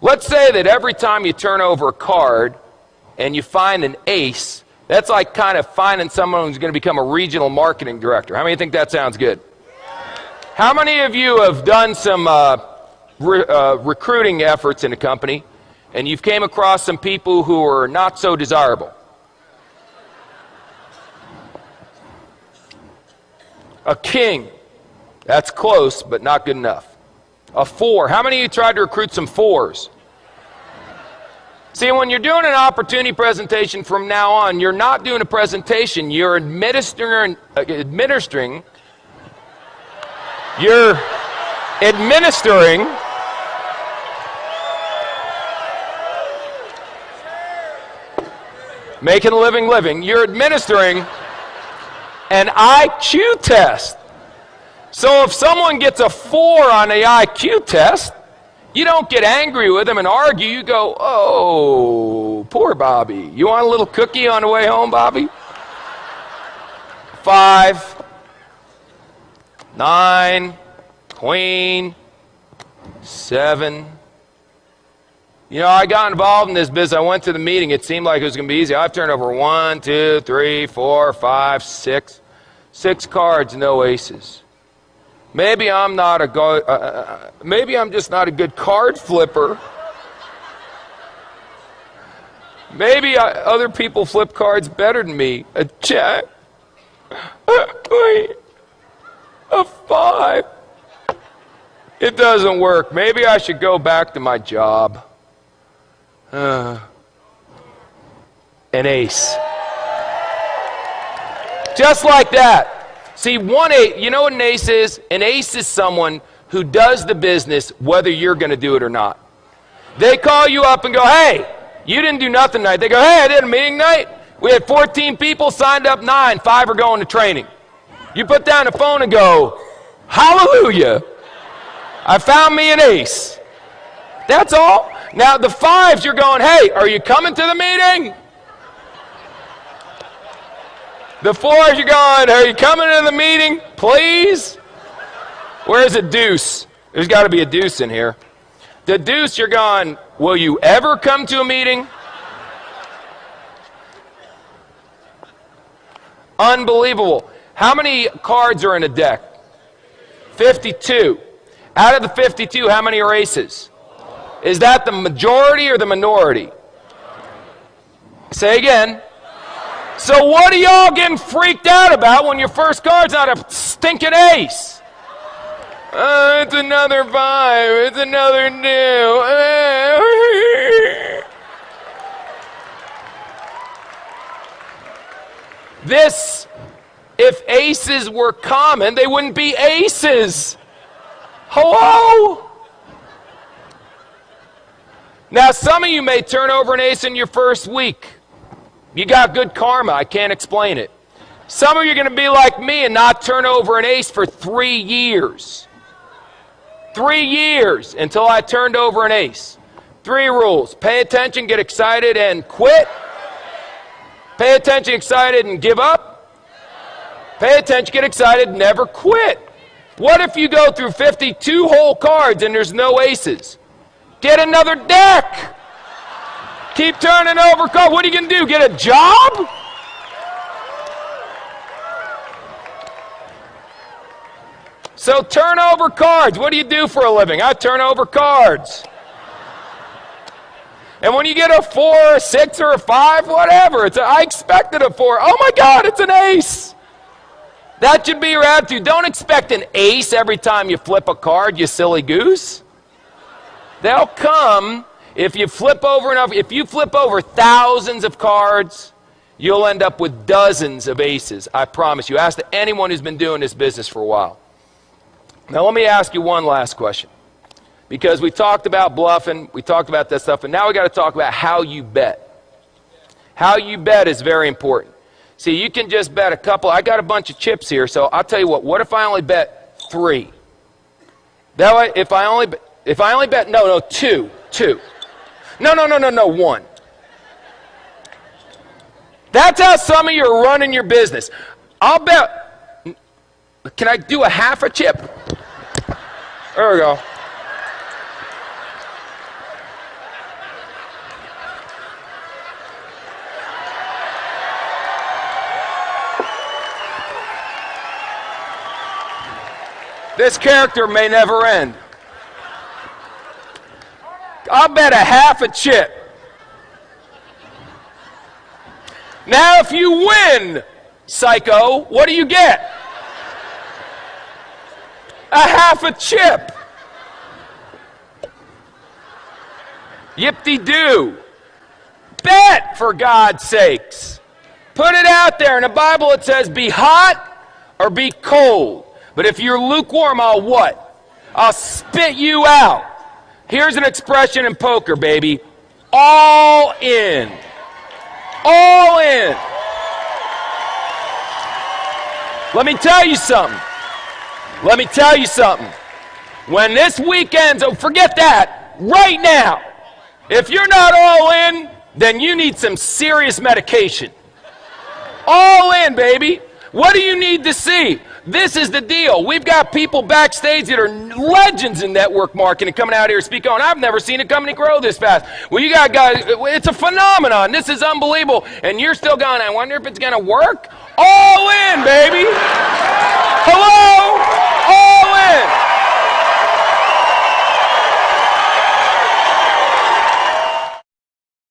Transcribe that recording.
Let's say that every time you turn over a card and you find an ace, that's like kind of finding someone who's going to become a regional marketing director. How many think that sounds good? How many of you have done some recruiting efforts in a company and you've came across some people who are not so desirable? A king. That's close, but not good enough. A 4. How many of you tried to recruit some 4s? See, when you're doing an opportunity presentation from now on, you're not doing a presentation, you're administering making a living, you're administering an IQ test. So if someone gets a 4 on the IQ test, you don't get angry with them and argue. You go, oh, poor Bobby. You want a little cookie on the way home, Bobby? 5, 9, queen, 7. You know, I got involved in this business. I went to the meeting. It seemed like it was going to be easy. I've turned over 1, 2, 3, 4, 5, 6. 6 cards, no aces. Maybe I'm not a maybe I'm just not a good card flipper. Maybe other people flip cards better than me. A jack, a 5. It doesn't work. Maybe I should go back to my job. An ace. Just like that. See, 1 8, you know what an ace is? An ace is someone who does the business whether you're going to do it or not. They call you up and go, hey, you didn't do nothing tonight. They go, hey, I did a meeting night. We had 14 people, signed up 9, 5 are going to training. You put down the phone and go, hallelujah, I found me an ace. That's all. Now the 5s, you're going, hey, are you coming to the meeting? The 4s, you're going, are you coming to the meeting, please? Where's a deuce? There's got to be a deuce in here. The deuce, you're going, will you ever come to a meeting? Unbelievable. How many cards are in a deck? 52. Out of the 52, how many are aces? Is that the majority or the minority? Say again. So what are y'all getting freaked out about when your first card's not a stinking ace? It's another 5. It's another 2. This, if aces were common, they wouldn't be aces. Hello? Now, some of you may turn over an ace in your first week. You got good karma. I can't explain it. Some of you are going to be like me and not turn over an ace for 3 years. 3 years until I turned over an ace. 3 rules. Pay attention, get excited, and quit. Pay attention, excited, and give up. Pay attention, get excited, never quit. What if you go through 52 whole cards and there's no aces? Get another deck. Keep turning over cards. What are you going to do? Get a job? So turn over cards. What do you do for a living? I turn over cards. And when you get a 4, a 6, or a 5, whatever, I expected a 4. Oh my God, it's an ace. That should be your attitude. Don't expect an ace every time you flip a card, you silly goose. They'll come. If you flip over enough, if you flip over thousands of cards, you'll end up with dozens of aces. I promise you. Ask anyone who's been doing this business for a while. Now let me ask you one last question. Because we talked about bluffing, we talked about that stuff, and now we got to talk about how you bet. How you bet is very important. See, you can just bet a couple. I got a bunch of chips here, so I'll tell you what if I only bet 3? That way, if I only bet, no, 2. No, 1. That's how some of you are running your business. I'll bet, can I do a half a chip? There we go. This character may never end. I'll bet a half a chip. Now if you win, psycho, what do you get? A half a chip. Yip-de-doo. Bet, for God's sakes. Put it out there. In the Bible it says be hot or be cold. But if you're lukewarm, I'll what? I'll spit you out. Here's an expression in poker, baby. All in. All in. Let me tell you something. Let me tell you something. When this weekend's over, forget that. Right now. If you're not all in, then you need some serious medication. All in, baby. What do you need to see? This is the deal. We've got people backstage that are legends in network marketing coming out here speaking on. I've never seen a company grow this fast. Well, you got guys, it's a phenomenon. This is unbelievable. And you're still going, I wonder if it's going to work? All in, baby.